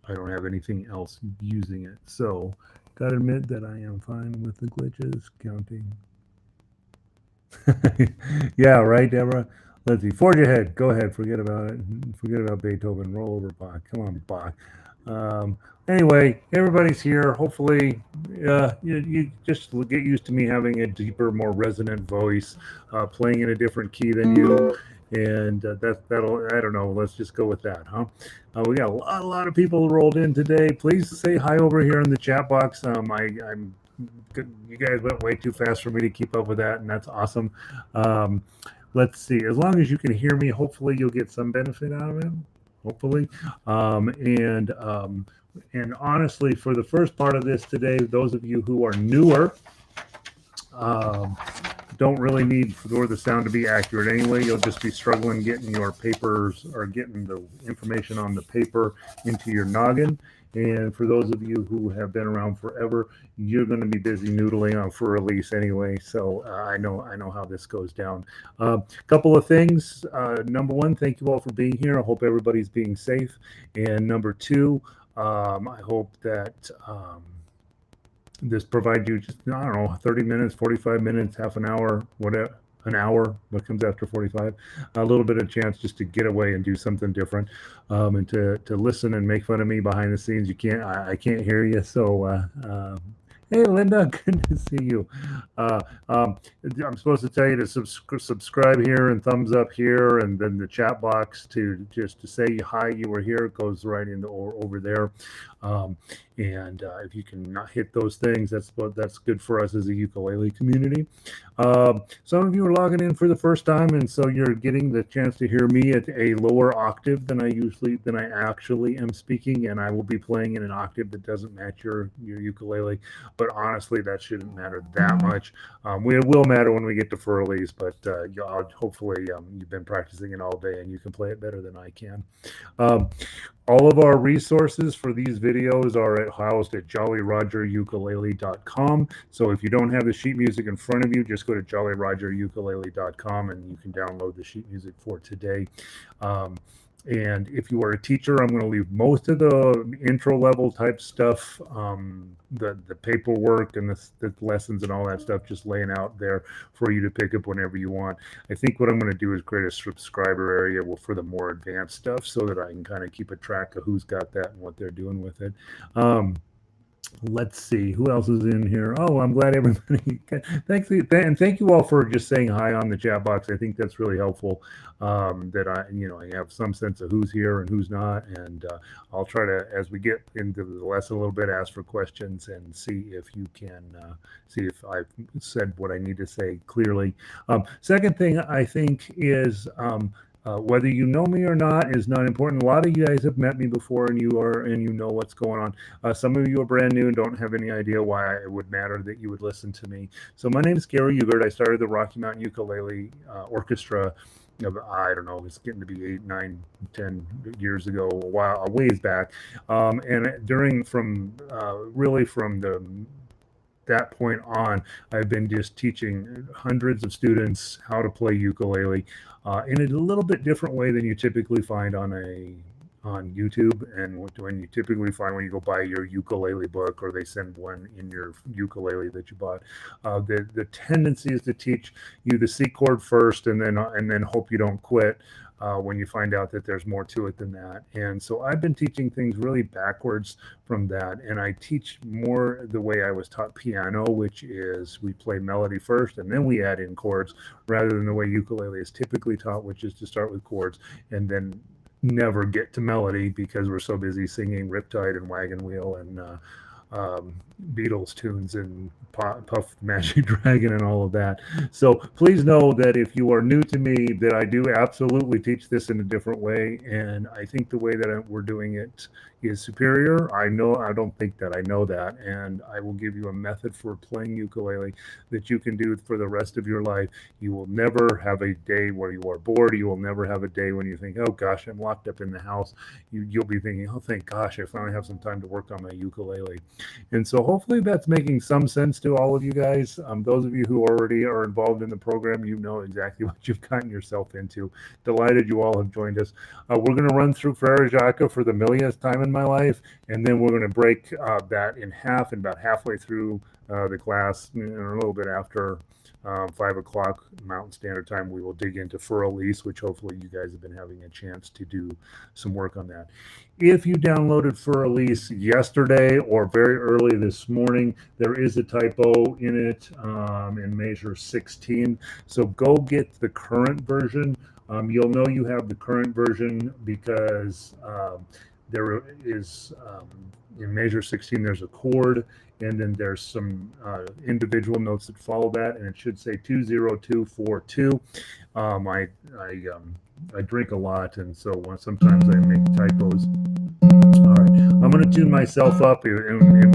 I don't have anything else using it. So, gotta admit that I am fine with the glitches counting. Yeah, right, Deborah. Let's see. Forge ahead. Go ahead. Forget about it. Forget about Beethoven. Roll over, Bach. Come on, Bach. Um, anyway, everybody's here. Hopefully, you just get used to me having a deeper, more resonant voice, playing in a different key than you, and that'll. I don't know. Let's just go with that, huh? We got a lot of people rolled in today. Please say hi over here in the chat box. I'm you guys went way too fast for me to keep up with that, and that's awesome. Um, let's see. As long as you can hear me, hopefully you'll get some benefit out of it. Hopefully, um, and um, and honestly, for the first part of this today, those of you who are newer, um, don't really need for the sound to be accurate anyway. You'll just be struggling getting your papers or getting the information on the paper into your noggin. And for those of you who have been around forever, you're going to be busy noodling on for release anyway. So I know how this goes down. A couple of things. Number one, thank you all for being here. I hope everybody's being safe. And number two, I hope that this provides you just, I don't know, 30 minutes, 45 minutes, half an hour, whatever, an hour, what comes after 45, a little bit of chance just to get away and do something different, and to listen and make fun of me behind the scenes. I can't hear you. So, hey, Linda, good to see you. Uh, um, I'm supposed to tell you to subscribe here and thumbs up here, and then the chat box to just to say hi, you were here, it goes right into or over there. Um, and if you can not hit those things, that's good for us as a ukulele community. Some of you are logging in for the first time, and so you're getting the chance to hear me at a lower octave than I actually am speaking, and I will be playing in an octave that doesn't match your ukulele. But honestly, that shouldn't matter that much. It will matter when we get to furlies, but hopefully you've been practicing it all day and you can play it better than I can. Um, all of our resources for these videos are housed at jollyrogerukulele.com. So if you don't have the sheet music in front of you, just go to jollyrogerukulele.com and you can download the sheet music for today. Um, and if you are a teacher, I'm going to leave most of the intro level type stuff, the paperwork and the lessons and all that stuff, just laying out there for you to pick up whenever you want. I think what I'm going to do is create a subscriber area for the more advanced stuff so that I can kind of keep a track of who's got that and what they're doing with it. Um, let's see who else is in here. Oh, I'm glad everybody. Thanks, and thank you all for just saying hi on the chat box. I think that's really helpful. That I have some sense of who's here and who's not, and I'll try to, as we get into the lesson a little bit, ask for questions and see if you can see if I've said what I need to say clearly. Second thing I think is. Whether you know me or not is not important. A lot of you guys have met me before, and you know what's going on. Some of you are brand new and don't have any idea why it would matter that you would listen to me. So my name is Gary Ugert. I started the Rocky Mountain Ukulele Orchestra. I don't know, it's getting to be 8, 9, 10 years ago, a ways back. And during from really from the that point on, I've been just teaching hundreds of students how to play ukulele in a little bit different way than you typically find on YouTube, and when you typically find when you go buy your ukulele book or they send one in your ukulele that you bought. The tendency is to teach you the C chord first, and then hope you don't quit. When you find out that there's more to it than that. And so I've been teaching things really backwards from that. And I teach more the way I was taught piano, which is we play melody first and then we add in chords, rather than the way ukulele is typically taught, which is to start with chords and then never get to melody because we're so busy singing Riptide and Wagon Wheel and Beatles tunes and Puff Magic Dragon and all of that. So please know that if you are new to me, that I do absolutely teach this in a different way, and I think the way that we're doing it is superior. I don't think that I know that, and I will give you a method for playing ukulele that you can do for the rest of your life. You will never have a day where you are bored. You will never have a day when you think, oh gosh, I'm locked up in the house. You'll be thinking, oh thank gosh, I finally have some time to work on my ukulele. And so hopefully that's making some sense to all of you guys. Those of you who already are involved in the program, you know exactly what you've gotten yourself into. Delighted you all have joined us. We're going to run through Frere Jacques for the millionth time in my life, and then we're going to break that in half, and about halfway through the class, a little bit after 5 o'clock Mountain Standard Time, we will dig into Frere, Elise, which hopefully you guys have been having a chance to do some work on that. If you downloaded Frere, Elise yesterday or very early this morning, there is a typo in it in measure 16. So go get the current version. You'll know you have the current version because there is in measure 16 there's a chord, and then there's some individual notes that follow that, and it should say 20242. I drink a lot, and so sometimes I make typos. All right, I'm going to tune myself up. It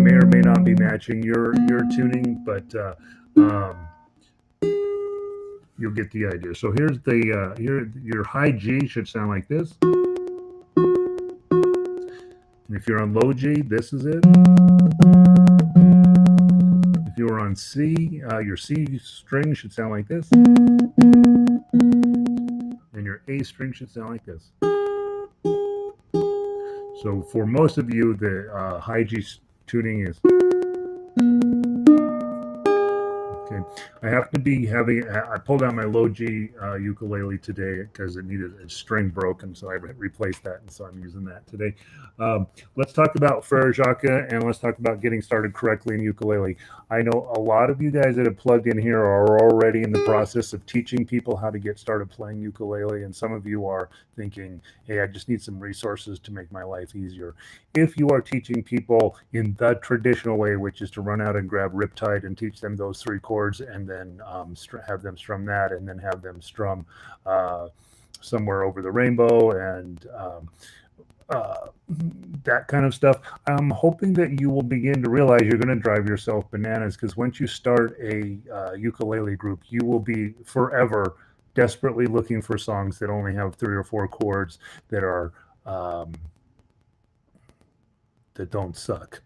may or may not be matching your tuning, but you'll get the idea. So here's the your high G should sound like this. And if you're on low G, this is it. If you're on C, your C string should sound like this. And your A string should sound like this. So for most of you, the high G tuning is. Okay, I have to be having. I pulled out my low G ukulele today because it needed a string broken, so I replaced that, and so I'm using that today. Let's talk about Frere Jacques, and let's talk about getting started correctly in ukulele. I know a lot of you guys that have plugged in here are already in the process of teaching people how to get started playing ukulele, and some of you are thinking, hey, I just need some resources to make my life easier. If you are teaching people in the traditional way, which is to run out and grab Riptide and teach them those 3 chords, and then have them strum that, and then have them strum Somewhere Over the Rainbow, and that kind of stuff, I'm hoping that you will begin to realize you're going to drive yourself bananas, because once you start a ukulele group, you will be forever desperately looking for songs that only have 3 or 4 chords that are that don't suck,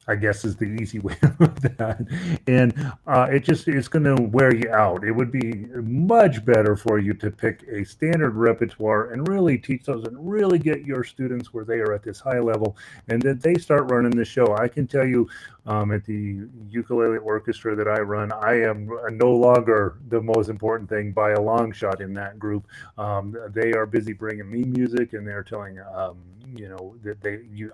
I guess, is the easy way of that. And it's going to wear you out. It would be much better for you to pick a standard repertoire and really teach those and really get your students where they are at this high level, and then they start running the show. I can tell you at the ukulele orchestra that I run, I am no longer the most important thing by a long shot in that group. They are busy bringing me music, and they're telling that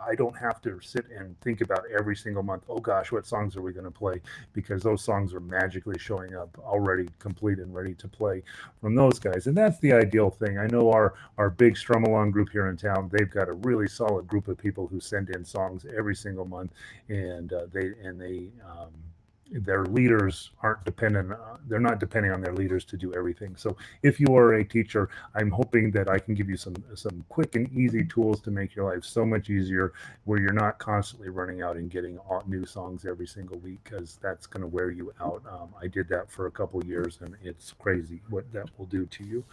I don't have to sit and think about every single month, oh gosh, what songs are we going to play, because those songs are magically showing up already complete and ready to play from those guys. And that's the ideal thing. I know our big strum along group here in town, they've got a really solid group of people who send in songs every single month, and their leaders they're not depending on their leaders to do everything. So if you are a teacher, I'm hoping that I can give you some quick and easy tools to make your life so much easier, where you're not constantly running out and getting new songs every single week, because that's going to wear you out. I did that for a couple years, and it's crazy what that will do to you.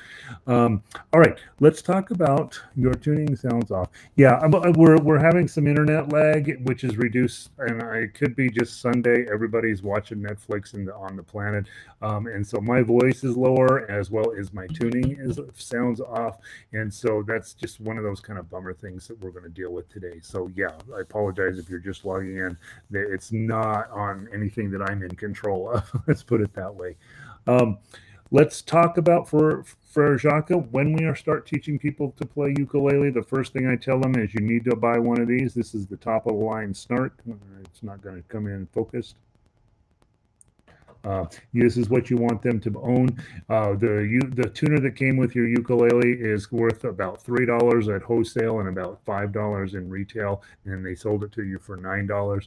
All right, let's talk about your tuning sounds off. Yeah, we're having some internet lag, which is reduced, and it could be just Sunday. Everybody's watching Netflix on the planet, and so my voice is lower, as well as my tuning sounds off, and so that's just one of those kind of bummer things that we're going to deal with today. So yeah, I apologize if you're just logging in. It's not on anything that I'm in control of. Let's put it that way. Let's talk about Frere Jacques. When we start teaching people to play ukulele, the first thing I tell them is you need to buy one of these. This is the top of the line Snark. It's not going to come in focused. This is what you want them to own. The tuner that came with your ukulele is worth about $3 at wholesale and about $5 in retail, and they sold it to you for $9.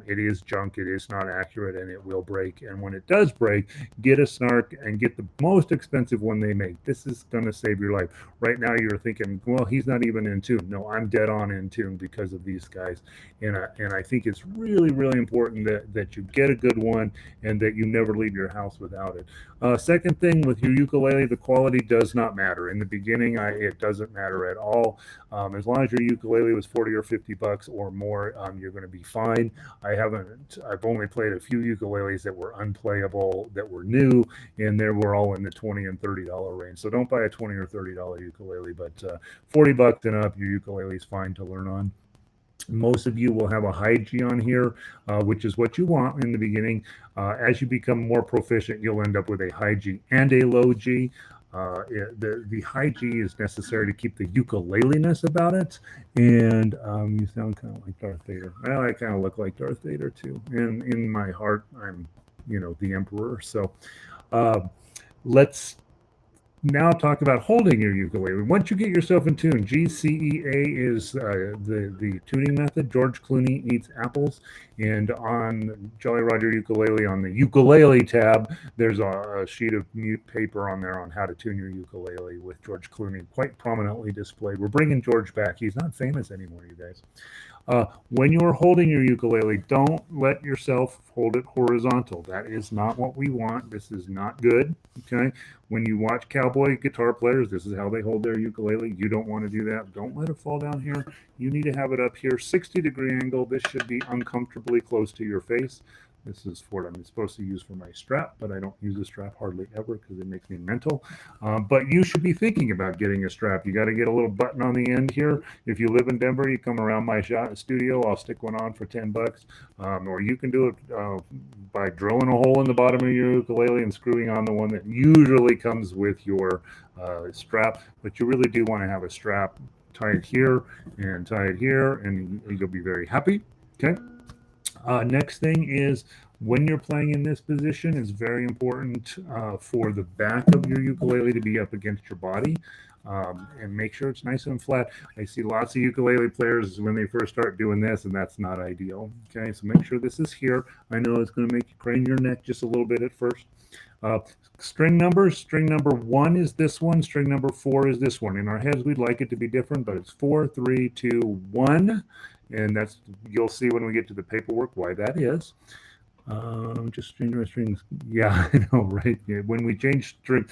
It is junk. It is not accurate, and it will break. And when it does break, get a Snark and get the most expensive one they make. This is going to save your life. Right now, you're thinking, well, he's not even in tune. No, I'm dead on in tune because of these guys. And I think it's really, really important that you get a good one, and that you never leave your house without it. Second thing with your ukulele, the quality does not matter. In the beginning, it doesn't matter at all. As long as your ukulele was 40 or 50 bucks or more, you're going to be fine. I've only played a few ukuleles that were unplayable, that were new, and they were all in the $20 and $30 range. So don't buy a $20 or $30 ukulele, but 40 bucks and up, your ukulele is fine to learn on. Most of you will have a high G on here, which is what you want in the beginning. As you become more proficient, you'll end up with a high G and a low G. The high G is necessary to keep the ukulele-ness about it. And you sound kind of like Darth Vader. Well, I kind of look like Darth Vader too. And in my heart, I'm, the Emperor. So let's now talk about holding your ukulele. Once you get yourself in tune, GCEA is the tuning method. George Clooney eats apples. And on Jolly Roger Ukulele, on the ukulele tab, there's a sheet of paper on there on how to tune your ukulele with George Clooney quite prominently displayed. We're bringing George back. He's not famous anymore, you guys. When you're holding your ukulele, don't let yourself hold it horizontal. That is not what we want. This is not good. Okay. When you watch cowboy guitar players, this is how they hold their ukulele. You don't want to do that. Don't let it fall down here. You need to have it up here, 60-degree angle. This should be uncomfortably close to your face. This is what I'm supposed to use for my strap, but I don't use a strap hardly ever because it makes me mental. But you should be thinking about getting a strap. You got to get a little button on the end here. If you live in Denver, you come around my studio. I'll stick one on for 10 bucks. Or you can do it by drilling a hole in the bottom of your ukulele and screwing on the one that usually comes with your strap. But you really do want to have a strap. Tie it here and tie it here, and you'll be very happy. Okay. Next thing is, when you're playing in this position, it's very important for the back of your ukulele to be up against your body, and make sure it's nice and flat. I see lots of ukulele players when they first start doing this, and that's not ideal. Okay, so make sure this is here. I know it's going to make you crane your neck just a little bit at first. String numbers. String number 1 is this one. String number 4 is this one. In our heads, we'd like it to be different, but it's 4, 3, 2, 1. And you'll see when we get to the paperwork why that is. Just strings. Yeah, I know, right? Yeah, when we change strings,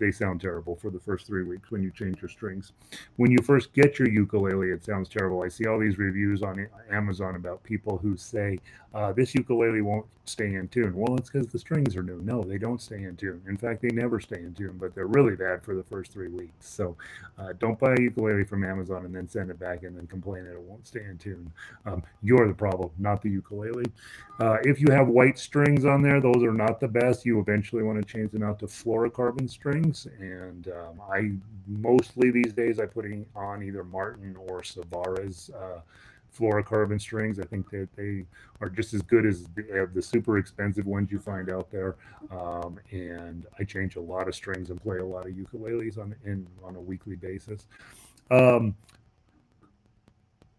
they sound terrible for the first 3 weeks when you change your strings. When you first get your ukulele, it sounds terrible. I see all these reviews on Amazon about people who say, this ukulele won't stay in tune. Well, it's because the strings are new. No, they don't stay in tune. In fact, they never stay in tune, but they're really bad for the first 3 weeks. So don't buy a ukulele from Amazon and then send it back and then complain that it won't stay in tune. You're the problem, not the ukulele. If you have white strings on there, those are not the best. You eventually want to change them out to fluorocarbon strings. And I mostly these days I put on either Martin or Savara's fluorocarbon strings. I think that they are just as good as the super expensive ones you find out there. And I change a lot of strings and play a lot of ukuleles on a weekly basis.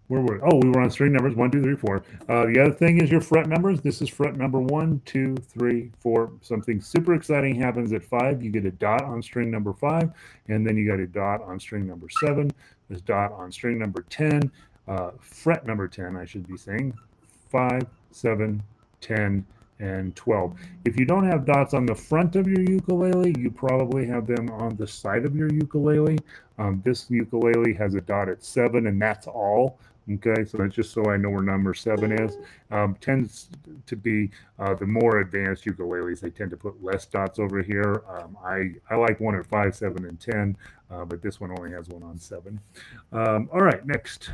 We were on string numbers 1, 2, 3, 4. The other thing is your fret numbers. This is fret number 1, 2, 3, 4. Something super exciting happens at 5. You get a dot on string number 5, and then you got a dot on string number 7. There's dot on string number 10. Fret number 10, I should be saying. 5, 7, 10, and 12. If you don't have dots on the front of your ukulele, you probably have them on the side of your ukulele. This ukulele has a dot at 7, and that's all. Okay, so that's just so I know where number 7 is. Tends to be the more advanced ukuleles. They tend to put less dots over here. I like one at 5, 7, and 10, but this one only has one on 7. All right, next.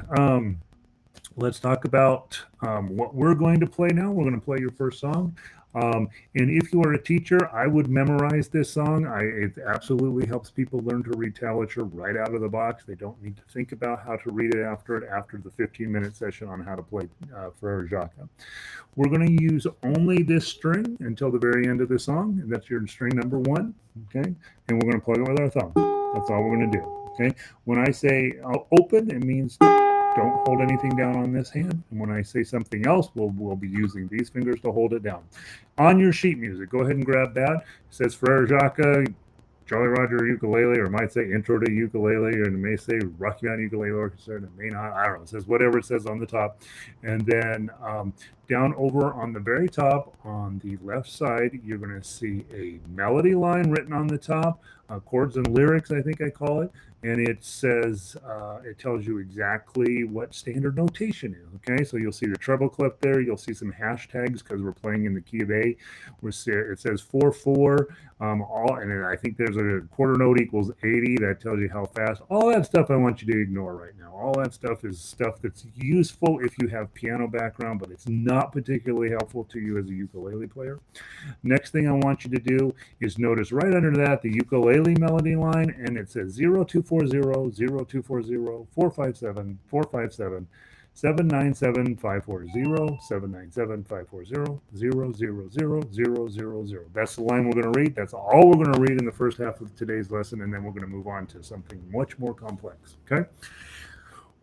Let's talk about what we're going to play now. We're going to play your first song. And if you are a teacher, I would memorize this song. It absolutely helps people learn to read tablature right out of the box. They don't need to think about how to read it after the 15-minute session on how to play Frere, Jacques. We're going to use only this string until the very end of the song, and that's your string number 1, okay? And we're going to plug it with our thumb. That's all we're going to do, okay? When I say open, it means don't hold anything down on this hand. And when I say something else, we'll be using these fingers to hold it down. On your sheet music, go ahead and grab that. It says Frere, Jacques, Jolly Roger ukulele, or it might say intro to ukulele, or it may say Rocky Mountain Ukulele Orchestra, and it may not. I don't know. It says whatever it says on the top. And then down over on the very top, on the left side, you're going to see a melody line written on the top, chords and lyrics, I think I call it. And it says, it tells you exactly what standard notation is. Okay, so you'll see the treble clef there. You'll see some hashtags because we're playing in the key of A. It says 4/4. And I think there's a quarter note equals 80. That tells you how fast. All that stuff I want you to ignore right now. All that stuff is stuff that's useful if you have piano background, but it's not particularly helpful to you as a ukulele player. Next thing I want you to do is notice right under that the ukulele melody line, and it says 0240 0240 457 457 797 540 797 540 000 000. That's the line we're going to read. That's all we're going to read in the first half of today's lesson, and then we're going to move on to something much more complex. Okay?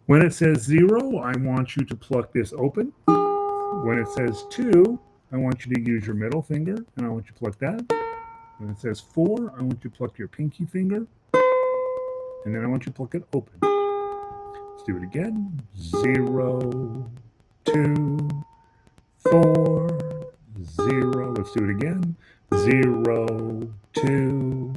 When it says 0, I want you to pluck this open. When it says 2, I want you to use your middle finger, and I want you to pluck that. When it says 4, I want you to pluck your pinky finger, and then I want you to pluck it open. Let's do it again. 0, 2, 4, 0. Let's do it again. 0, 2,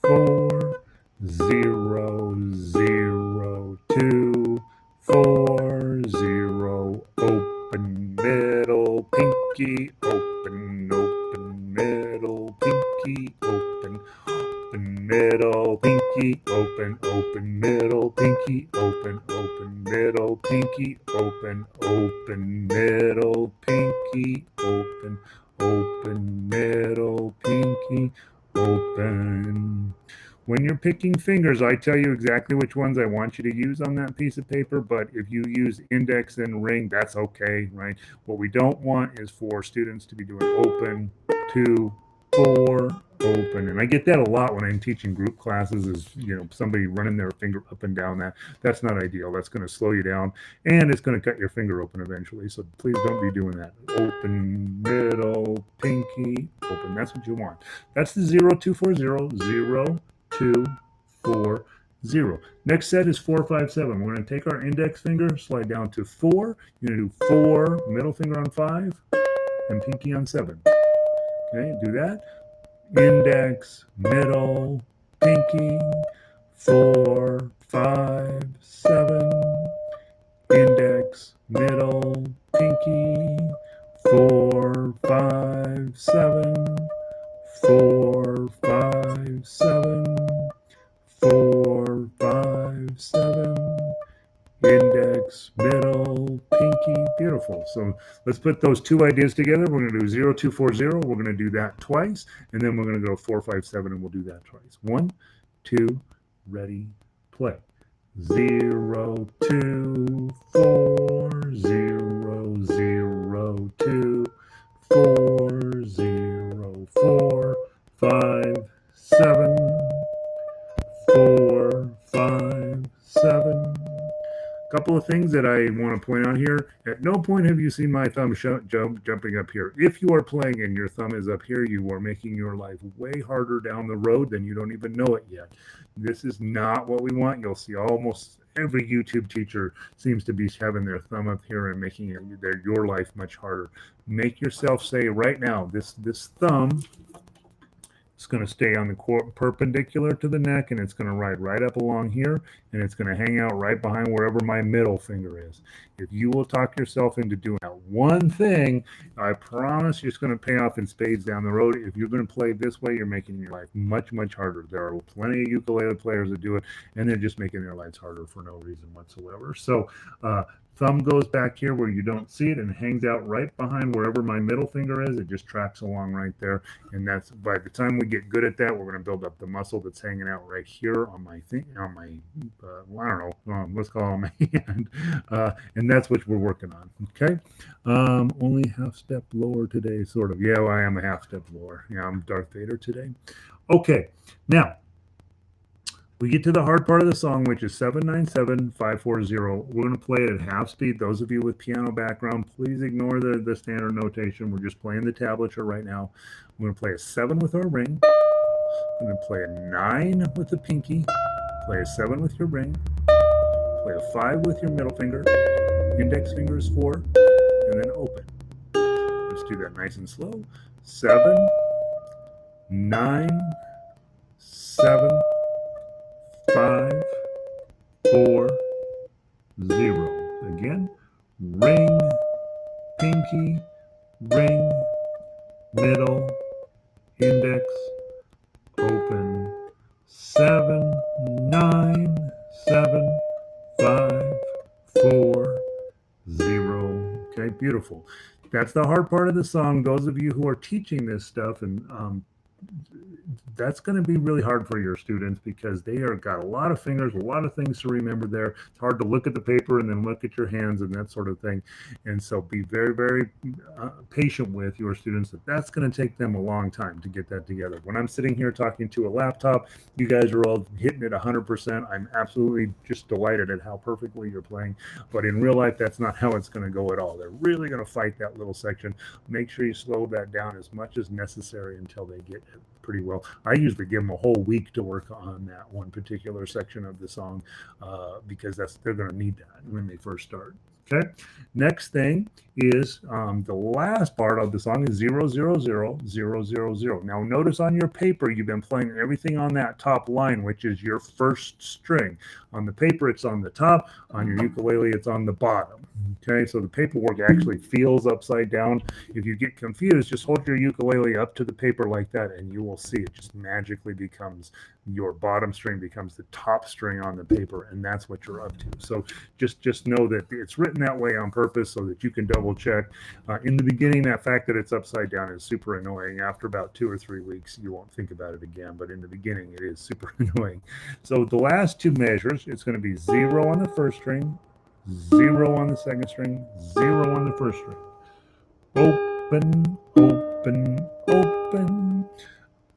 4, 0, 0, 2, 4, 0. Open, middle, pinky, open, open, middle, pinky, open, open, middle, pinky, open, open, middle, pinky, open, open, middle, pinky, open, open, middle, pinky, open, open, middle, pinky, open. When you're picking fingers, I tell you exactly which ones I want you to use on that piece of paper, but if you use index and ring, that's okay, right? What we don't want is for students to be doing open, 2, 4, open. And I get that a lot when I'm teaching group classes is, somebody running their finger up and down. That's not ideal. That's going to slow you down, and it's going to cut your finger open eventually. So please don't be doing that. Open, middle, pinky, open. That's what you want. That's the 0240, 0, 2, 4, 0. Next set is 4, 5, 7. We're going to take our index finger, slide down to 4. You're going to do 4, middle finger on 5, and pinky on 7. Okay, do that. Index, middle, pinky, 4, 5, 7. Index, middle, pinky, 4, 5, 7. 4, 5, 7. 4, 5, 7. Index, middle, pinky. Beautiful. So let's put those two ideas together. We're going to do 0240. We're going to do that twice. And then we're going to go 4, 5, 7, and we'll do that twice. 1, 2, ready, play. 0, 2, 4, 0, 0, 2, 4, 0, 4, 5, 7. 4, 5, 7. Couple of things that I want to point out here. At no point have you seen my thumb jumping up here. If you are playing and your thumb is up here, you are making your life way harder down the road than you don't even know it yet. This is not what we want. You'll see almost every YouTube teacher seems to be having their thumb up here and making your life much harder. Make yourself say right now, this thumb, it's going to stay on the perpendicular to the neck, and it's going to ride right up along here, and it's going to hang out right behind wherever my middle finger is. If you will talk yourself into doing that one thing, I promise you it's going to pay off in spades down the road. If you're going to play this way, you're making your life much, much harder. There are plenty of ukulele players that do it, and they're just making their lives harder for no reason whatsoever. So thumb goes back here where you don't see it and hangs out right behind wherever my middle finger is. It just tracks along right there. And that's, by the time we get good at that, we're going to build up the muscle that's hanging out right here on my I don't know, let's call it my hand. And that's what we're working on. Okay. Only half step lower today, sort of. Yeah, well, I am a half step lower. Yeah, I'm Darth Vader today. Okay. Now, we get to the hard part of the song, which is 797 540. We're going to play it at half speed. Those of you with piano background, please ignore the standard notation. We're just playing the tablature right now. We're going to play a 7 with our ring, I'm going to play a 9 with the pinky, play a 7 with your ring, play a 5 with your middle finger, index finger is 4, and then open. Let's do that nice and slow. 7, 9, 7, 5, 4, 0. Again, ring, pinky, ring, middle, index, open. 7, 9, 7, 5, 4, 0. Okay, beautiful. That's the hard part of the song. Those of you who are teaching this stuff, and that's going to be really hard for your students because they are got a lot of fingers, a lot of things to remember there. It's hard to look at the paper and then look at your hands and that sort of thing. And so be very, very patient with your students. That's going to take them a long time to get that together. When I'm sitting here talking to a laptop, you guys are all hitting it 100%. I'm absolutely just delighted at how perfectly you're playing. But in real life, that's not how it's going to go at all. They're really going to fight that little section. Make sure you slow that down as much as necessary until they get it pretty well. I usually give them a whole week to work on that one particular section of the song because they're going to need that when they first start. Okay. Next thing is the last part of the song is 0, 0, 0, 0, 0, 0. Now notice on your paper you've been playing everything on that top line, which is your first string. On the paper it's on the top. On your ukulele it's on the bottom. Okay, so the paperwork actually feels upside down. If you get confused, just hold your ukulele up to the paper like that and you will see it just magically becomes your bottom string becomes the top string on the paper, and that's what you're up to. So just know that it's written that way on purpose so that you can double check. In the beginning, that fact that it's upside down is super annoying. After about 2 or 3 weeks, you won't think about it again, but in the beginning, it is super annoying. So the last two measures, it's going to be 0 on the first string, 0 on the second string, 0 on the first string. Open, open, open,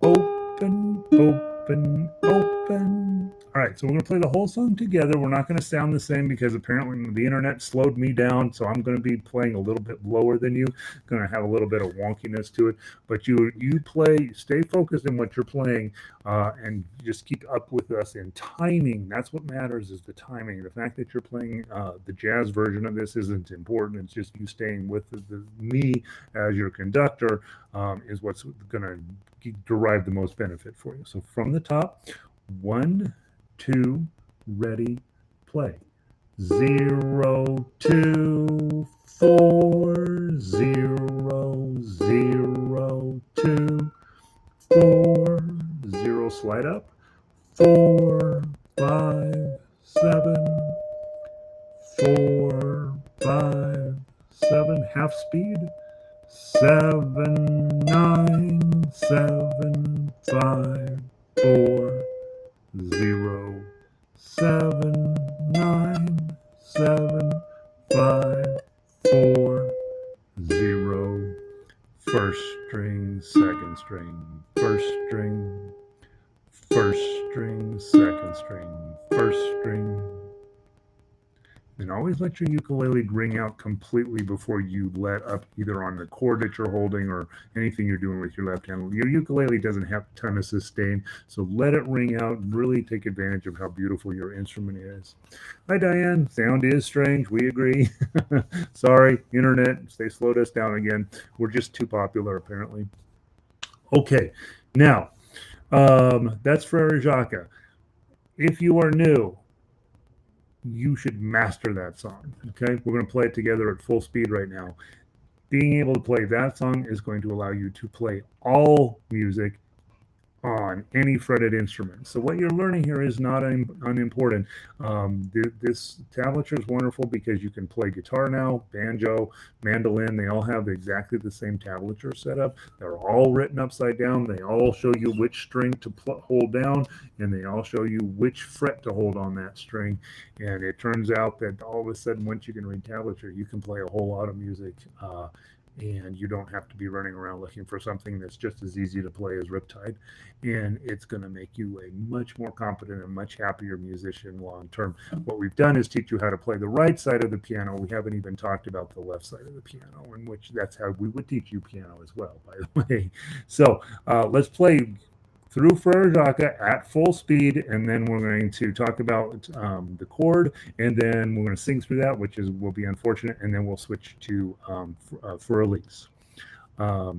open, open, open. All right, so we're going to play the whole song together. We're not going to sound the same because apparently the internet slowed me down, so I'm going to be playing a little bit lower than you. Going to have a little bit of wonkiness to it, but you play, stay focused in what you're playing, and just keep up with us in timing. That's what matters, is the timing. The fact that you're playing the jazz version of this isn't important. It's just you staying with me as your conductor is what's going to derive the most benefit for you. So from the top, 1, 2, ready, play. 0, 2, 4, 0, 0, 2, 4, 0, slide up, 4, 5, 7, 4, 5, 7, half speed, 7, 9, 7, 5, 4, 0, 7, 9, 7, 5, 4, 0. First string, second string, first string, first string, second string, first string. And always let your ukulele ring out completely before you let up either on the chord that you're holding or anything you're doing with your left hand. Your ukulele doesn't have a ton of sustain, so let it ring out and really take advantage of how beautiful your instrument is. Hi, Diane. Sound is strange. We agree. Sorry, internet. They slowed us down again. We're just too popular, apparently. Okay, now, that's Frere Jacques. If you are new, you should master that song. Okay, we're going to play it together at full speed right now. Being able to play that song is going to allow you to play all music on any fretted instrument. So what you're learning here is not unimportant. This tablature is wonderful because you can play guitar now, banjo, mandolin. They all have exactly the same tablature setup. They're all written upside down. They all show you which string to hold down, and they all show you which fret to hold on that string. And it turns out that all of a sudden, once you can read tablature, you can play a whole lot of music. And you don't have to be running around looking for something that's just as easy to play as Riptide. And it's going to make you a much more competent and much happier musician long term. What we've done is teach you how to play the right side of the piano. We haven't even talked about the left side of the piano, in which that's how we would teach you piano as well, by the way. So let's play through Frere Jacques at full speed, and then we're going to talk about the chord, and then we're going to sing through that, which will be unfortunate, and then we'll switch to for Elise. All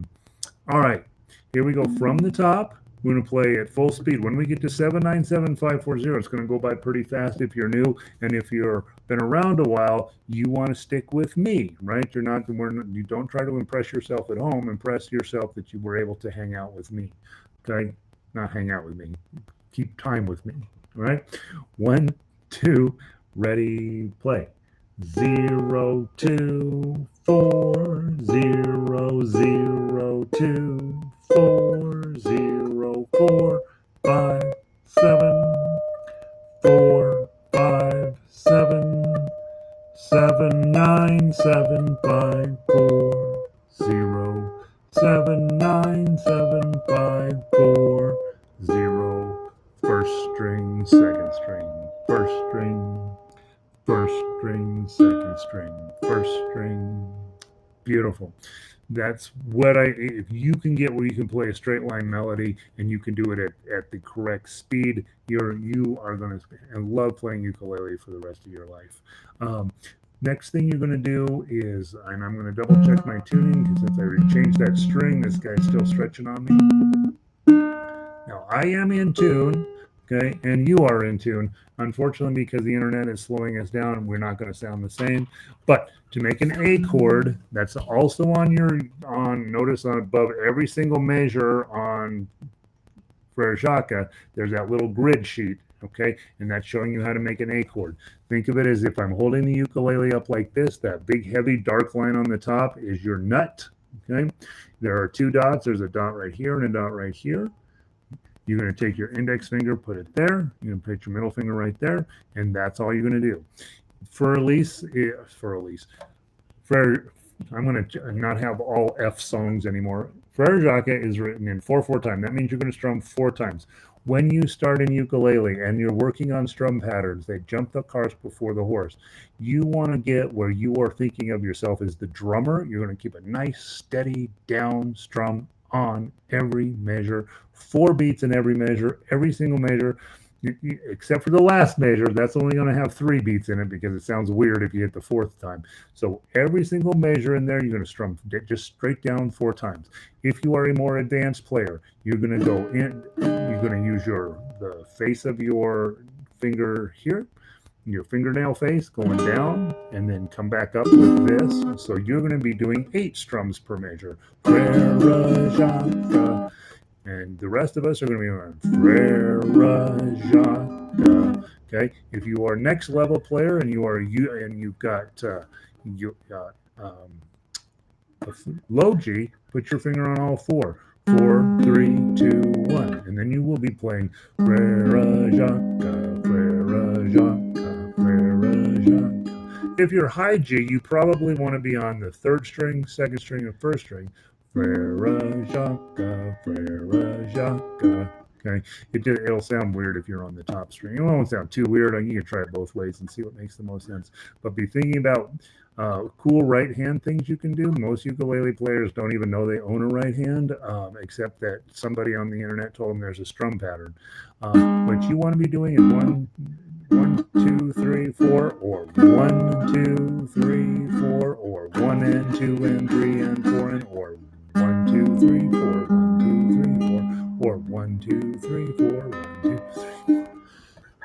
right, here we go from the top. We're going to play at full speed. When we get to 797540, it's going to go by pretty fast if you're new, and if you're been around a while, you want to stick with me, right? You don't try to impress yourself at home. Impress yourself that you were able to hang out with me, okay? Not hang out with me. Keep time with me, all right? 1, 2, ready, play. 0, 2, 4, 0, 0, 2, 4, 0, 4, 5, 7, 4, 5, 7, 7, 9, 7, 5, 4, 0, 7, 9, 7, 5, 4, 0. First string, second string, first string, first string, second string, first string. Beautiful. That's what if you can get where you can play a straight line melody and you can do it at the correct speed, you are going to love playing ukulele for the rest of your life. Next thing you're going to do is, and I'm going to double check my tuning because if I change that string, this guy's still stretching on me. Now I am in tune, okay, and you are in tune. Unfortunately, because the internet is slowing us down, we're not going to sound the same. But to make an A chord, that's also notice on above every single measure on Frere Jacques, there's that little grid sheet, okay, and that's showing you how to make an A chord. Think of it as if I'm holding the ukulele up like this. That big, heavy, dark line on the top is your nut, okay. There are 2 dots. There's a dot right here and a dot right here. You're going to take your index finger, put it there. You're going to put your middle finger right there, and that's all you're going to do. For Elise, I'm going to not have all F songs anymore. Frere Jacques is written in 4/4 time. That means you're going to strum 4 times. When you start in ukulele and you're working on strum patterns, they jump the cart before the horse. You want to get where you are thinking of yourself as the drummer. You're going to keep a nice, steady down strum on every measure, 4 beats in every measure, every single measure, except for the last measure. That's only going to have 3 beats in it because it sounds weird if you hit the 4th time. So every single measure in there, you're going to strum just straight down 4 times. If you are a more advanced player, you're going to go in, you're going to use the face of your finger here, your fingernail face going down, and then come back up with this. So you're going to be doing 8 strums per measure. Frere Jacques. And the rest of us are going to be on Frere Jacques. Okay. If you are next level player and you've got low G, put your finger on all 4. 4, 3, 2, 1, and then you will be playing Frere Jacques, Frere Jacques, Frere Jacques. If you're high G, you probably want to be on the 3rd string, 2nd string, and 1st string. Frere Jacques, Frere Jacques. Okay, it'll sound weird if you're on the top string. It won't sound too weird. You can try it both ways and see what makes the most sense. But be thinking about cool right hand things you can do. Most ukulele players don't even know they own a right hand, except that somebody on the internet told them there's a strum pattern. What you want to be doing is 1, 2, 3, 4, or 1, 2, 3, 4, or 1 and 2 and 3 and 4 and or 1, 2, 3, 4, 1, 2, 3, 4, or 1, 2, 3, 4, 1, 2, 3.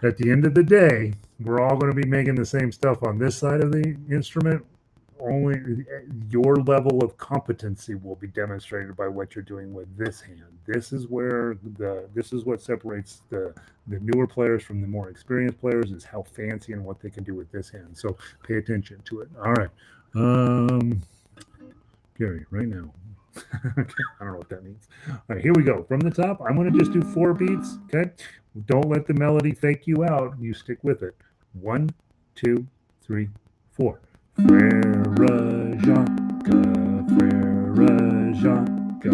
At the end of the day, we're all going to be making the same stuff on this side of the instrument. Only your level of competency will be demonstrated by what you're doing with this hand. This is what separates the newer players from the more experienced players, is how fancy and what they can do with this hand. So pay attention to it. All right. Gary, right now. I don't know what that means. All right, here we go. From the top, I'm going to just do 4 beats. Okay. Don't let the melody fake you out. You stick with it. 1, 2, 3, 4. Frere Jacques, Frere Jacques,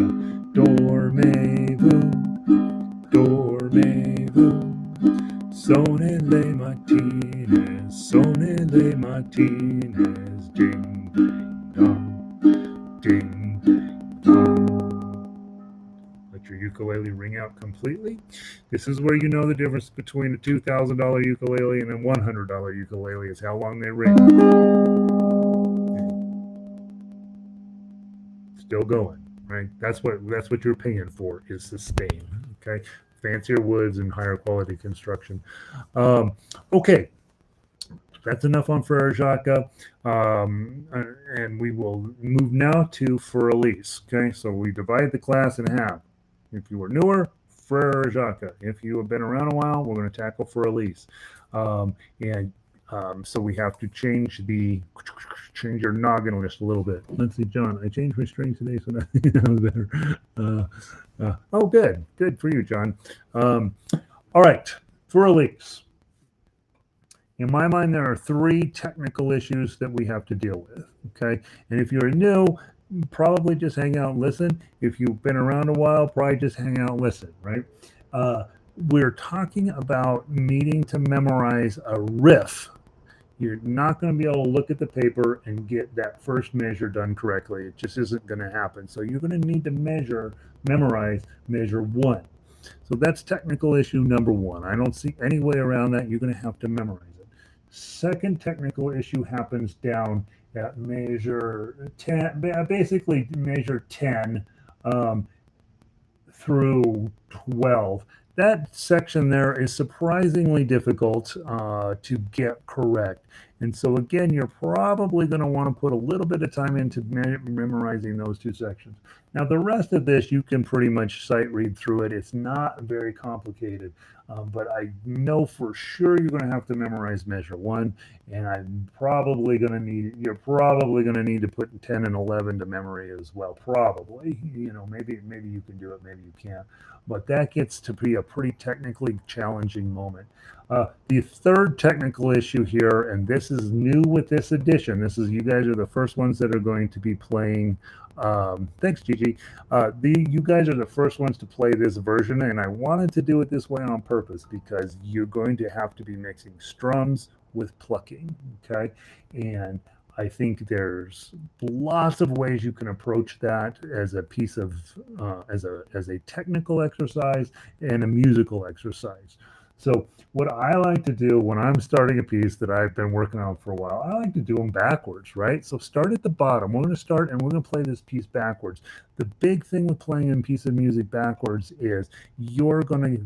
dormez-vous, dormez-vous, sonnez les matines, sonnez les matines, ding, ding, dong, ding, ding, dong. Let your ukulele ring out completely. This is where you know the difference between a $2,000 ukulele and a $100 ukulele is how long they ring. Still going, right? That's what you're paying for is sustain. Okay, fancier woods and higher quality construction. Okay, that's enough on Frere, Jacques. And we will move now to for Elise. Okay, so we divide the class in half. If you are newer, Frere, Jacques. If you have been around a while, we're going to tackle for Elise. And so we have to change your noggin list a little bit. Let's see, John. I changed my string today, so that was better. Oh, good for you, John. All right, for Elise. In my mind, there are 3 technical issues that we have to deal with. Okay, and if you're new, probably just hang out and listen. If you've been around a while, probably just hang out and listen. Right? We're talking about needing to memorize a riff. You're not going to be able to look at the paper and get that first measure done correctly. It just isn't going to happen. So you're going to need to memorize measure 1. So that's technical issue number 1. I don't see any way around that. You're going to have to memorize it. Second technical issue happens down at measure 10, basically measure 10 through 12. That section there is surprisingly difficult to get correct. And so again, you're probably going to want to put a little bit of time into memorizing those 2 sections. Now, the rest of this, you can pretty much sight read through it. It's not very complicated, but I know for sure you're going to have to memorize measure 1, and you're probably going to need to put 10 and 11 to memory as well. Probably, maybe you can do it, maybe you can't. But that gets to be a pretty technically challenging moment. The third technical issue here, and this is new with this edition. You guys are the first ones that are going to be playing. Thanks, Gigi. You guys are the first ones to play this version, and I wanted to do it this way on purpose because you're going to have to be mixing strums with plucking. Okay, and I think there's lots of ways you can approach that as a piece of as a technical exercise and a musical exercise. So what I like to do when I'm starting a piece that I've been working on for a while, I like to do them backwards, right? So start at the bottom. We're going to start and we're going to play this piece backwards. The big thing with playing a piece of music backwards is you're going to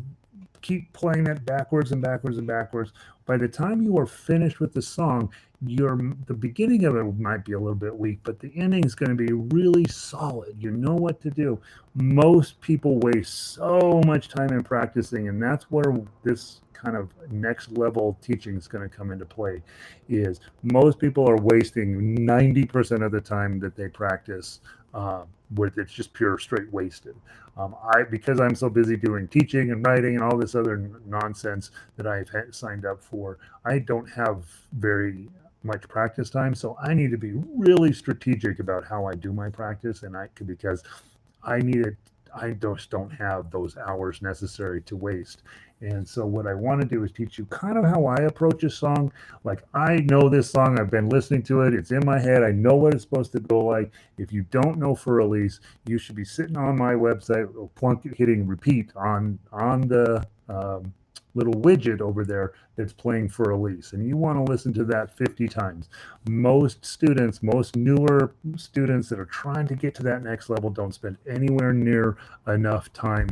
keep playing it backwards and backwards and backwards. By the time you are finished with the song, the beginning of it might be a little bit weak, but the ending is going to be really solid. You know what to do. Most people waste so much time in practicing, and that's where this kind of next level teaching is going to come into play. Is most people are wasting 90% of the time that they practice where it's just pure straight wasted. Because I'm so busy doing teaching and writing and all this other nonsense that I've signed up for, I don't have very much practice time. So I need to be really strategic about how I do my practice, because I just don't have those hours necessary to waste. And so what I want to do is teach you kind of how I approach a song. Like, I know this song, I've been listening to it, it's in my head, I know what it's supposed to go like. If you don't know for Elise, you should be sitting on my website, hitting repeat on the little widget over there that's playing for Elise, and you want to listen to that 50 times. Most newer students that are trying to get to that next level don't spend anywhere near enough time.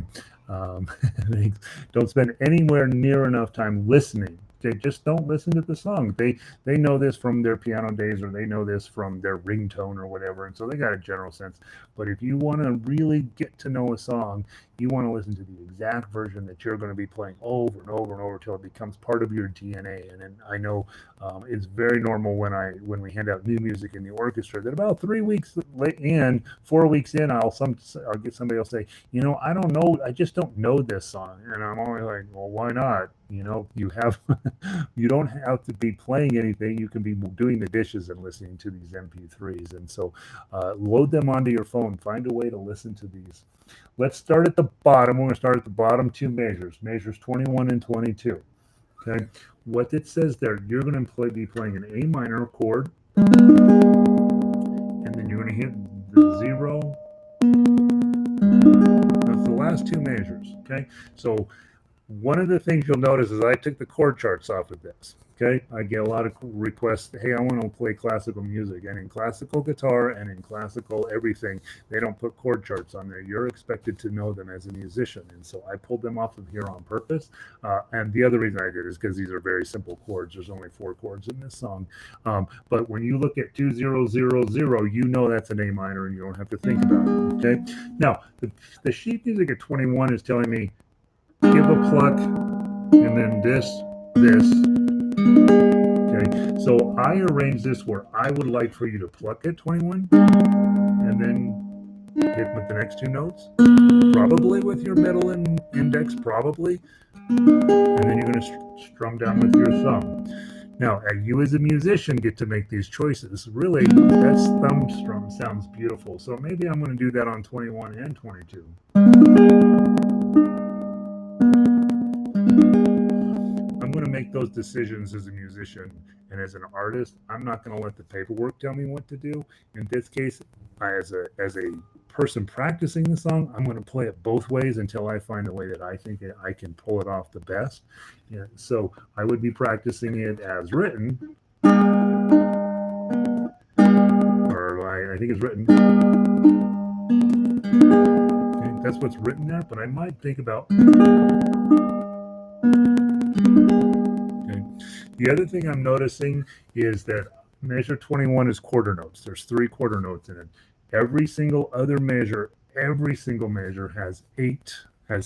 Don't spend anywhere near enough time listening. They just don't listen to the song. They know this from their piano days, or they know this from their ringtone or whatever, and so they got a general sense. But if you want to really get to know a song, you want to listen to the exact version that you're going to be playing over and over and over till it becomes part of your DNA. And I know it's very normal when we hand out new music in the orchestra that about 4 weeks in, I'll get somebody else say, I don't know, I just don't know this song, and I'm always like, well, why not? You don't have to be playing anything. You can be doing the dishes and listening to these MP3s. And so load them onto your phone. Find a way to listen to these. Let's start at the bottom. We're going to start at the bottom 2 measures 21 and 22. Okay. What it says there, you're going to be playing an A minor chord. And then you're going to hit the 0. That's the last two measures. Okay, so one of the things you'll notice is I took the chord charts off of this. Okay, I get a lot of requests. Hey, I want to play classical music, and in classical guitar and in classical everything, they don't put chord charts on there. You're expected to know them as a musician, and so I pulled them off of here on purpose. And the other reason I did is because these are very simple chords. There's only 4 chords in this song. But when you look at 2000, you know that's an A minor, and you don't have to think about it. Okay. Now the sheet music at 21 is telling me give a pluck, and then this. Okay, so I arranged this where I would like for you to pluck at 21, and then hit with the next 2 notes, probably with your middle and index, probably, and then you're going to strum down with your thumb. Now, you as a musician get to make these choices. Really, that thumb strum sounds beautiful, so maybe I'm going to do that on 21 and 22. I'm going to make those decisions as a musician, and as an artist, I'm not going to let the paperwork tell me what to do. In this case, as a person practicing the song, I'm going to play it both ways until I find a way that I think I can pull it off the best. Yeah, so I would be practicing it as written, or I think it's written. Okay, that's what's written there, but I might think about. The other thing I'm noticing is that measure 21 is quarter notes. There's 3 quarter notes in it. Every single measure has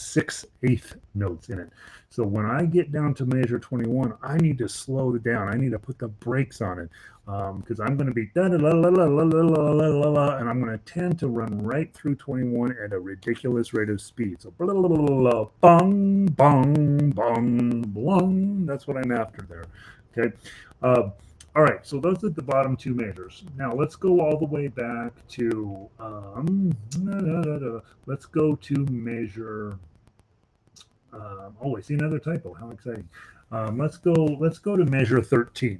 6 eighth notes in it. So when I get down to measure 21, I need to slow it down. I need to put the brakes on it because I'm going to be and I'm going to tend to run right through 21 at a ridiculous rate of speed. So bong, bong, bong, blong. That's what I'm after there. Okay. All right, so those are the bottom 2 measures. Now let's go all the way back to let's go to measure. I see another typo. How exciting! Let's go to measure 13.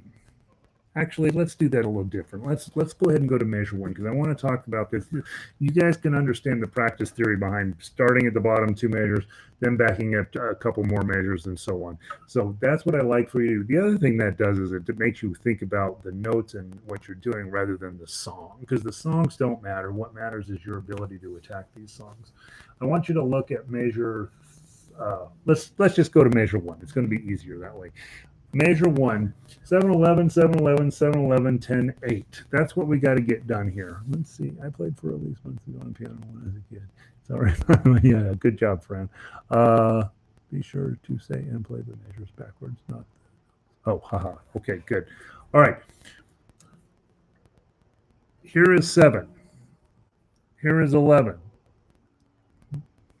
Actually, let's do that a little different. Let's go ahead and go to measure 1 because I want to talk about this. You guys can understand the practice theory behind starting at the bottom 2 measures, then backing up a couple more measures and so on. So that's what I like for you. The other thing that does is it makes you think about the notes and what you're doing rather than the song, because the songs don't matter. What matters is your ability to attack these songs. I want you to look at measure. Let's just go to measure 1. It's going to be easier that way. Measure 1, 7/11, 7/11, 7/11, 10, 8. That's what we got to get done here. Let's see. I played for Elise months ago on piano when I was a kid. It's all right. Yeah, good job, friend. Be sure to say and play the measures backwards. Not. Oh, haha. Okay, good. All right. Here is 7. Here is 11.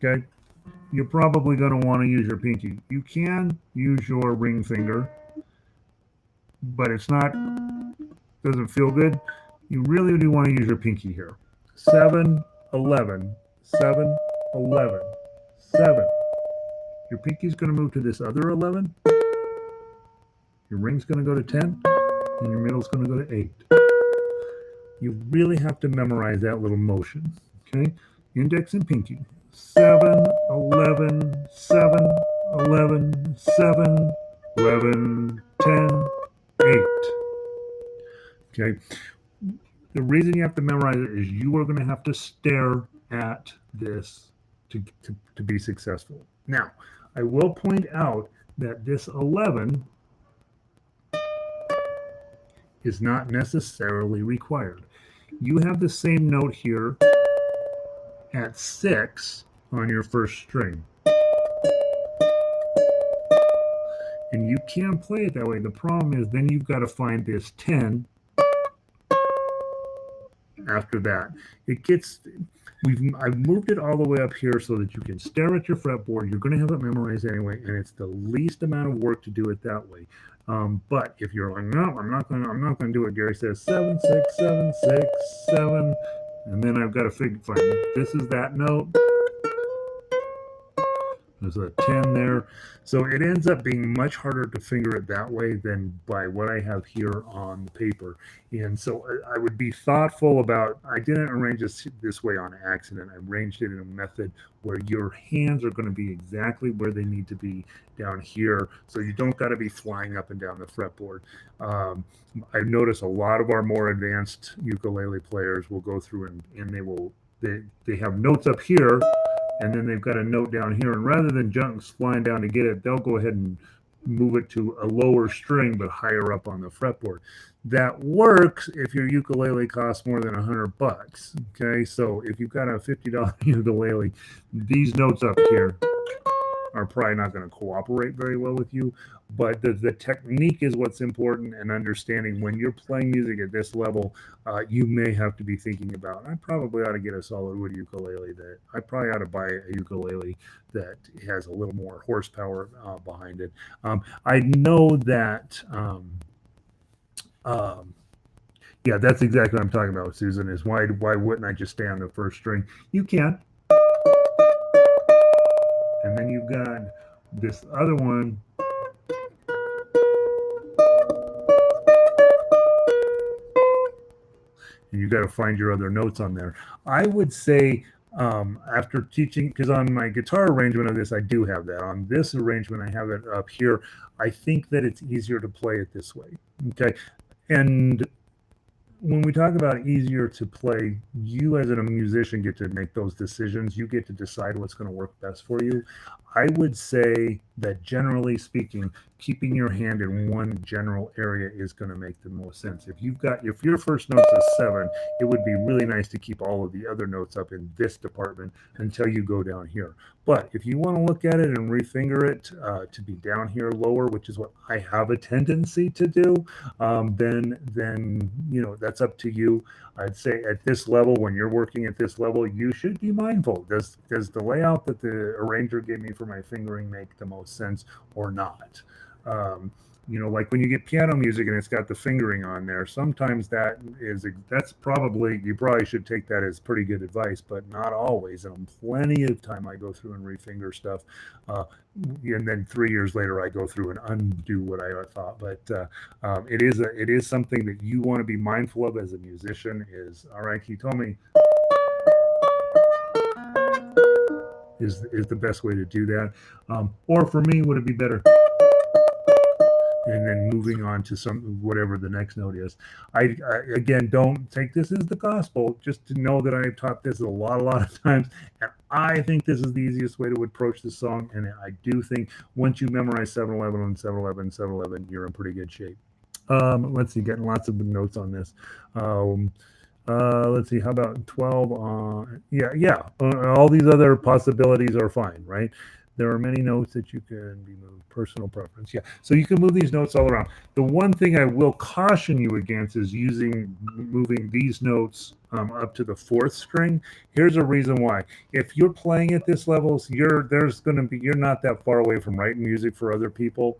Okay. You're probably going to want to use your pinky. You can use your ring finger, but doesn't feel good. You really do want to use your pinky here. 7, 11, 7, 11, 7. Your pinky's going to move to this other 11. Your ring's going to go to 10, and your middle's going to go to 8. You really have to memorize that little motion, okay? Index and pinky. 7, 11, 7, 11, 7, 11, 10, 8. Okay. The reason you have to memorize it is you are going to have to stare at this to be successful. Now, I will point out that this 11 is not necessarily required. You have the same note here at 6 on your first string. And you can play it that way. The problem is then you've got to find this 10 after that. I've moved it all the way up here so that you can stare at your fretboard. You're going to have it memorized anyway, and it's the least amount of work to do it that way. But if you're like, no, I'm not going to do it. Gary says 7, 6, 7, 6, 7, and then I've got to find this is that note. There's a 10 there. So it ends up being much harder to finger it that way than by what I have here on the paper. And so I would be thoughtful about, I didn't arrange this way on accident. I arranged it in a method where your hands are going to be exactly where they need to be down here. So you don't got to be flying up and down the fretboard. Um, I've noticed a lot of our more advanced ukulele players will go through and they have notes up here and then they've got a note down here. And rather than Jacques flying down to get it, they'll go ahead and move it to a lower string but higher up on the fretboard. That works if your ukulele costs more than $100. Okay, so if you've got a $50 ukulele, these notes up here are probably not going to cooperate very well with you. But the technique is what's important, and understanding when you're playing music at this level, you may have to be thinking about, I probably ought to get a solid wood ukulele. That I probably ought to buy a ukulele that has a little more horsepower behind it. I know that. Um, yeah, that's exactly what I'm talking about, Susan. Is why wouldn't I just stay on the first string? You can, and then you've got this other one. And you got to find your other notes on there. I would say after teaching, because on my guitar arrangement of this, I do have that. On this arrangement, I have it up here. I think that it's easier to play it this way. Okay. And when we talk about easier to play, you as a musician get to make those decisions. You get to decide what's going to work best for you. I would say that generally speaking, keeping your hand in one general area is going to make the most sense. If your first note's a 7, it would be really nice to keep all of the other notes up in this department until you go down here. But if you want to look at it and refinger it to be down here lower, which is what I have a tendency to do, then that's up to you. I'd say at this level, when you're working at this level, you should be mindful. Does the layout that the arranger gave me for my fingering make the most sense or not? Um, like when you get piano music and it's got the fingering on there, sometimes that's probably, you probably should take that as pretty good advice, but not always. And plenty of time I go through and refinger stuff, and then 3 years later I go through and undo what I thought. But it is something that you want to be mindful of as a musician. Is all right. He told me is the best way to do that. Or for me, would it be better? And then moving on to whatever the next note is. I again, don't take this as the gospel. Just to know that I've taught this a lot of times, and I think this is the easiest way to approach the song. And I do think once you memorize 711 and 711, 711, you're in pretty good shape. Let's see, getting lots of notes on this. Let's see, how about 12? Yeah. All these other possibilities are fine, right? There are many notes that you can be moved. Personal preference. Yeah. So you can move these notes all around. The one thing I will caution you against is moving these notes up to the 4th string. Here's a reason why. If you're playing at this level, you're not that far away from writing music for other people.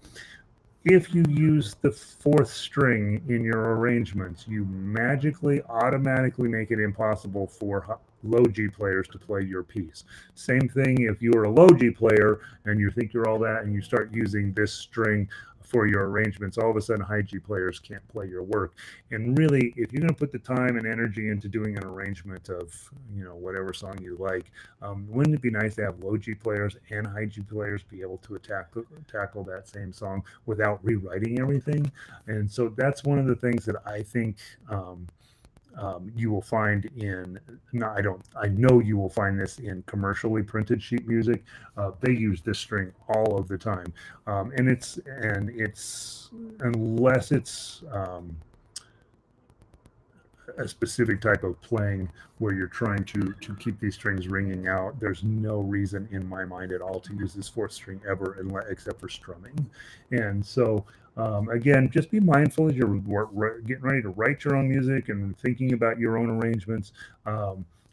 If you use the 4th string in your arrangements, you automatically make it impossible for low G players to play your piece. Same thing if you are a low G player and you think you're all that and you start using this string for your arrangements, all of a sudden high G players can't play your work. And really, if you're going to put the time and energy into doing an arrangement of whatever song you like, wouldn't it be nice to have low G players and high G players be able to tackle that same song without rewriting everything? And so that's one of the things that I think you will find in. No, I know you will find this in commercially printed sheet music. They use this string all of the time, and it's unless it's a specific type of playing where you're trying to keep these strings ringing out, there's no reason in my mind at all to use this 4th string ever, except for strumming. And so again, just be mindful as you're getting ready to write your own music and thinking about your own arrangements.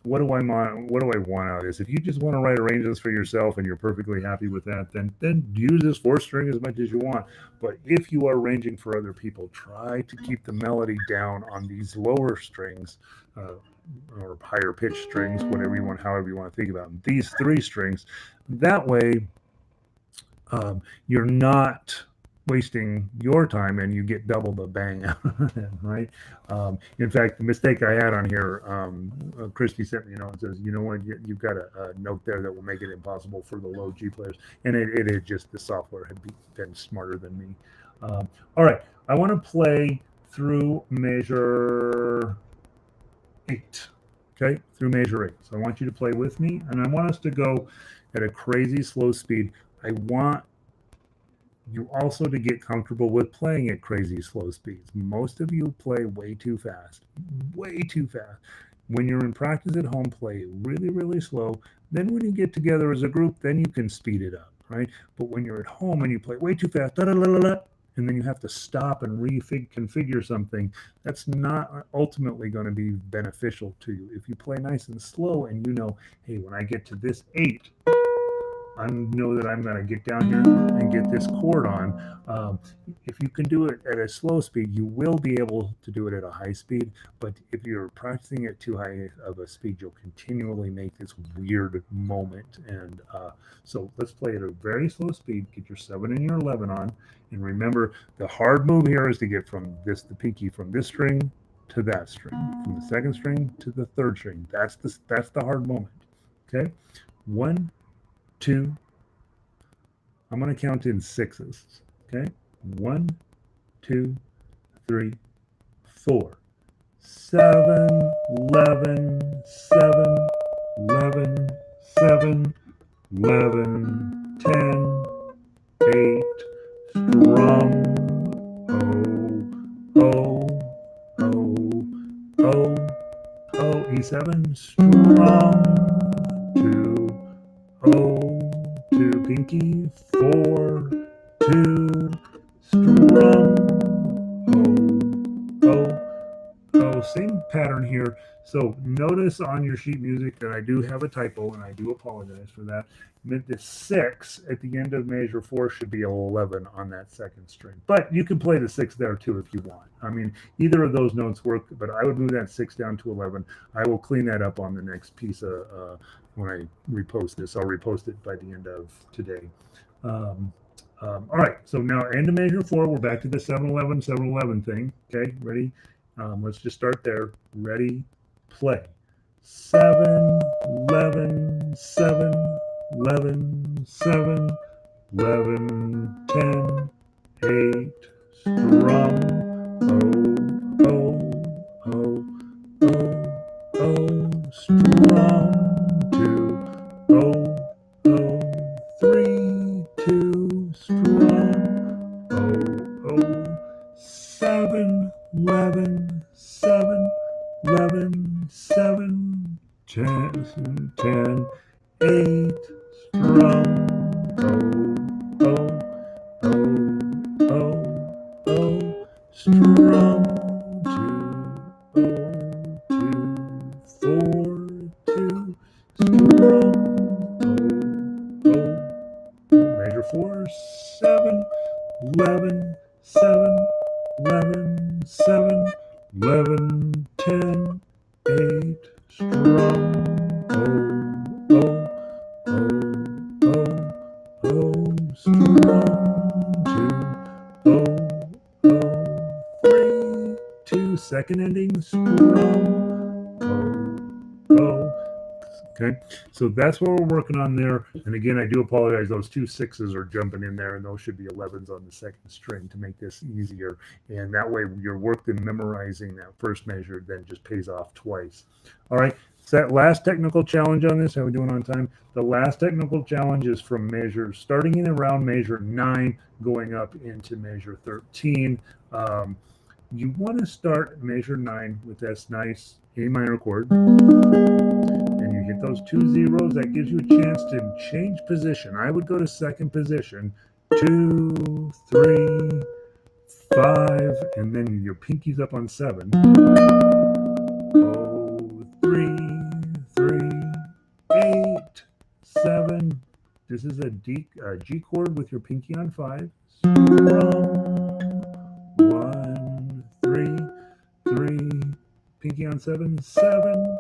What do I want out of this? If you just want to write arrangements for yourself and you're perfectly happy with that, then use this 4th string as much as you want. But if you are arranging for other people, try to keep the melody down on these lower strings, or higher pitched strings, however you want to think about them. These 3 strings. That way, you're not wasting your time and you get double the bang out of it, right? In fact, the mistake I had on here, Christy sent me a note and says, you know what, you've got a note there that will make it impossible for the low G players. And it is just the software had been smarter than me. All right, I want to play through measure 8. Okay, through measure 8. So I want you to play with me, and I want us to go at a crazy slow speed. I want you also to get comfortable with playing at crazy slow speeds. Most of you play way too fast, way too fast. When you're in practice at home, play really, really slow. Then when you get together as a group, then you can speed it up, right? But when you're at home and you play way too fast, da, da, da, da, da, and then you have to stop and reconfigure something, that's not ultimately going to be beneficial to you. If you play nice and slow and you know, hey, when I get to this 8, I know that I'm going to get down here and get this chord on. If you can do it at a slow speed, you will be able to do it at a high speed. But if you're practicing at too high of a speed, you'll continually make this weird moment. And so let's play at a very slow speed. Get your 7 and your 11 on. And remember, the hard move here is to get from the pinky from this string to that string, from the second string to the third string. That's the hard moment. Okay, 1, 2. I'm going to count in 6s. Okay, 1, 2, 3, 4, 7, 11, 7, 11, 7, 11, 10, 8. Strum. E7. Strum. 2 pinky, 4, 2, strum, same pattern here. So notice on your sheet music that I do have a typo, and I do apologize for that. The 6 at the end of measure 4 should be 11 on that second string. But you can play the 6 there too if you want. I mean, either of those notes work, but I would move that 6 down to 11. I will clean that up on the next piece of when I repost this. I'll repost it by the end of today. All right, so now end of measure 4, we're back to the 7-11, 7-11 thing. Okay, ready? Let's just start there. Ready, play. 7, 11, 7, 11, 7, 11, 10, 8, strum, strum, 2, 3, 2, strum, 7, 11, 7, 11, 7, 10, 8, strum, strum, 2, 4, 2, strum, measure 4, 7, 11, 7, 11, 7, 11, 10, 8, strum, strum, 3, 2, second ending, strum, okay, so that's what we're working on there. And again, I do apologize. Those 2 6s are jumping in there, and those should be 11s on the second string to make this easier. And that way, your work in memorizing that first measure then just pays off twice. All right. So that last technical challenge on this, how are we doing on time? The last technical challenge is from starting in around measure 9, going up into measure 13. You want to start measure 9 with this nice A minor chord. And you hit those 2 zeros. That gives you a chance to change position. I would go to second position. 2, 3, 5, and then your pinky's up on 7. 3, 8, 7. This is a G chord with your pinky on 5. Strum. 1, 3, 3. Pinky on 7, 7,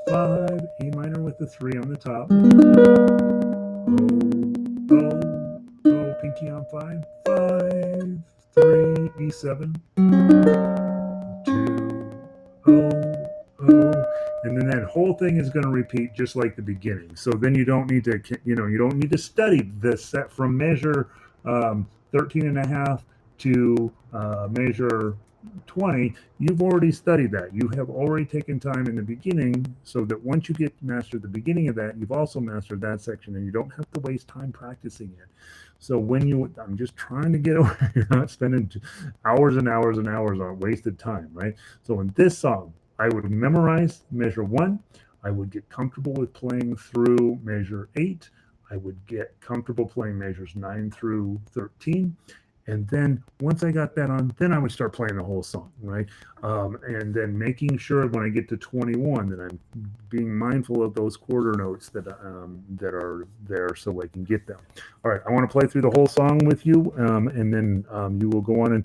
5. A minor with the 3 on the top. 5, 5, 3, E7, 2, O, and then that whole thing is going to repeat just like the beginning. So then you don't need to, you don't need to study this set from measure 13 and a half to measure 20. You've already studied that. You have already taken time in the beginning, so that once you get mastered the beginning of that, you've also mastered that section, and you don't have to waste time practicing it. So I'm just trying to get away. You're not spending hours and hours and hours on wasted time, right? So in this song, I would memorize measure 1. I would get comfortable with playing through measure 8. I would get comfortable playing measures 9 through 13. And then once I got that on, then I would start playing the whole song, right? And then making sure when I get to 21 that I'm being mindful of those quarter notes that are there, so I can get them. All right, I want to play through the whole song with you, and then you will go on and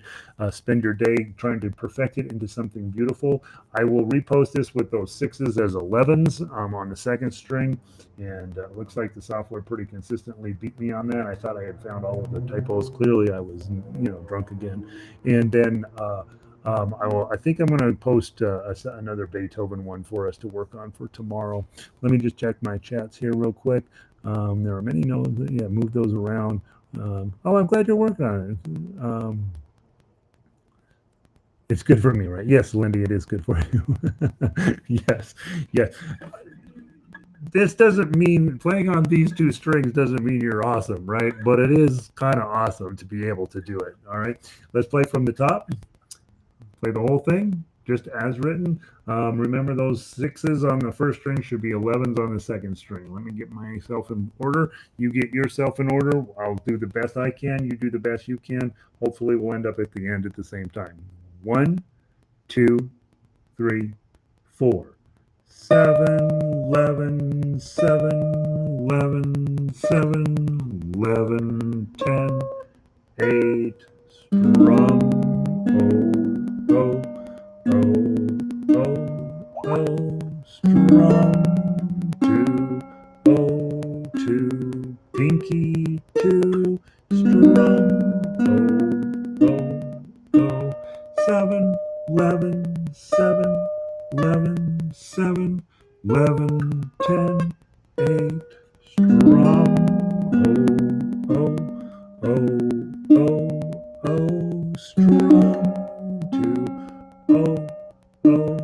spend your day trying to perfect it into something beautiful. I will repost this with those 6s as 11s on the second string, and it looks like the software pretty consistently beat me on that. I thought I had found all of the typos. Clearly, I was drunk again. And then I think I'm going to post another Beethoven one for us to work on for tomorrow. Let me just check my chats here real quick. There are many notes. Yeah, move those around. I'm glad you're working on it. It's good for me, right? Yes, Lindy, it is good for you. Yes, yes. This doesn't mean playing on these 2 strings doesn't mean you're awesome, right? But it is kind of awesome to be able to do it. All right, let's play from the top. Play the whole thing just as written. Remember, those 6s on the first string should be 11s on the second string. Let me get myself in order. You get yourself in order. I'll do the best I can. You do the best you can. Hopefully, we'll end up at the end at the same time. 1, 2, 3, 4. 7, 11, 7, 11, 7, 11, 10, 8, strum, oh, strum, 2, 2, pinky, 2, strum, 7, 11, 7, 11, 7, 11, 10, 8, strum, strum, 2,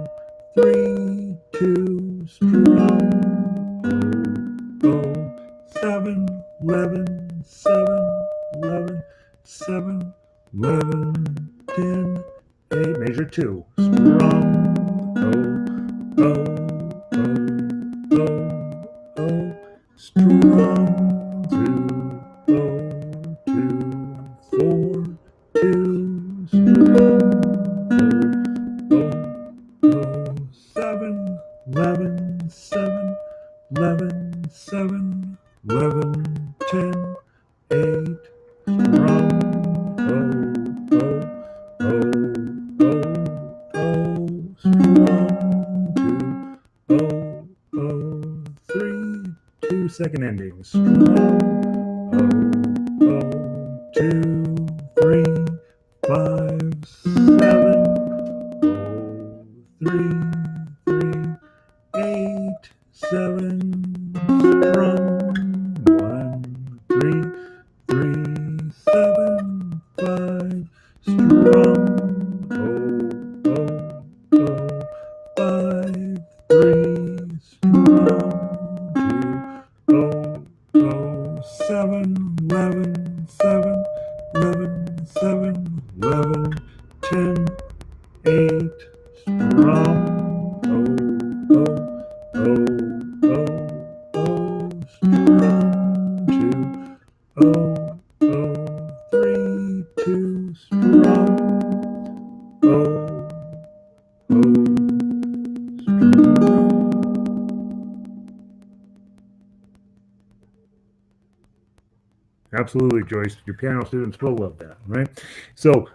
3, 2, strum, 7, 11, 7, 11, 7, 11, 10, 8, measure 2, strum, strum, 2, 4, 2, strum, 7, 11, 7, 11, 7, 11, 10, 8, strum, strum, 3, 2 second endings. Strum, 2, 3, 5, 7, 3, 8, 7, strum, 1, 3, 7, 5, strum, 5, 3, strum, 7, 11, 7, 11, 7, 11, 10, 8, strum, strum, 3, 2, strum, strum. Absolutely, Joyce. Your piano students will love that, right? So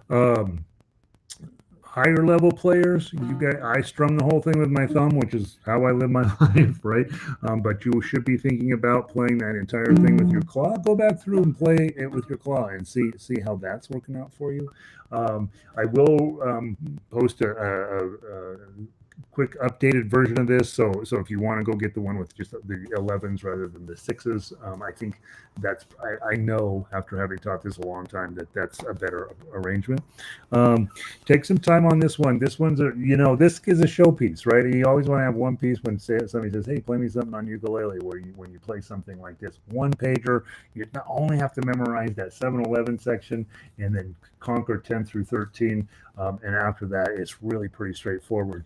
higher level players, you get I strum the whole thing with my thumb, which is how I live my life, right? But you should be thinking about playing that entire thing with your claw. Go back through and play it with your claw and see how that's working out for you. I will post a quick updated version of this. So if you want to go get the one with just the 11s rather than the 6s, I think I know after having taught this a long time that that's a better arrangement. Um, Take some time on this one. This one's this is a showpiece, right? You always want to have one piece when somebody says, "Hey, play me something on ukulele." Where when you play something like this, one pager, you not only have to memorize that 7-11 section and then conquer 10 through 13, and after that, it's really pretty straightforward.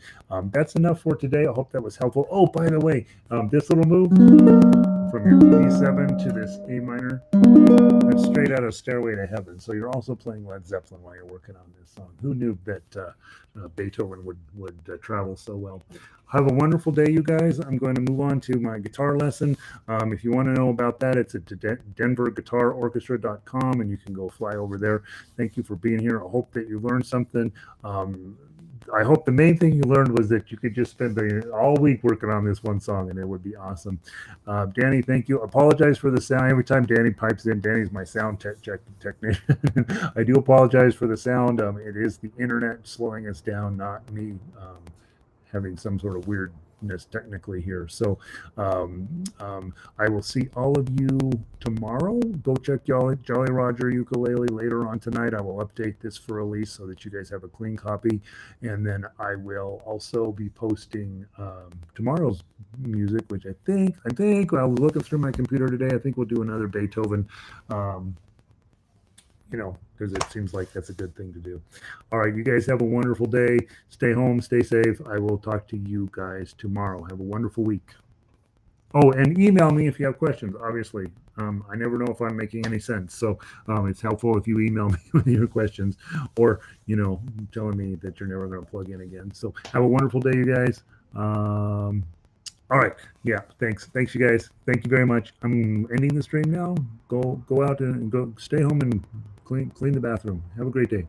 That's enough for today. I hope that was helpful. Oh, by the way, this little move from your E7 to this A minor, that's straight out of Stairway to Heaven. So you're also playing Led Zeppelin while you're working on this song. Who knew that Beethoven would travel so well? Have a wonderful day, you guys. I'm going to move on to my guitar lesson. If you want to know about that, it's at denverguitarorchestra.com, and you can go fly over there. Thank you for being here. I hope that you learned something. I hope the main thing you learned was that you could just spend all week working on this one song, and it would be awesome. Danny, thank you. Apologize for the sound. Every time Danny pipes in, Danny's my sound technician. I do apologize for the sound. It is the internet slowing us down, not me having some sort of weirdness technically here. So I will see all of you tomorrow. Go check Jolly Roger Ukulele later on tonight. I will update this for Elise so that you guys have a clean copy. And then I will also be posting tomorrow's music, which I think I was looking through my computer today. I think we'll do another Beethoven. Because it seems like that's a good thing to do. All right, you guys have a wonderful day. Stay home, stay safe. I will talk to you guys tomorrow. Have a wonderful week. Oh, and email me if you have questions, obviously. I never know if I'm making any sense. So it's helpful if you email me with your questions or, telling me that you're never going to plug in again. So have a wonderful day, you guys. All right. Yeah. Thanks. Thanks, you guys. Thank you very much. I'm ending the stream now. Go out and go stay home and clean the bathroom. Have a great day.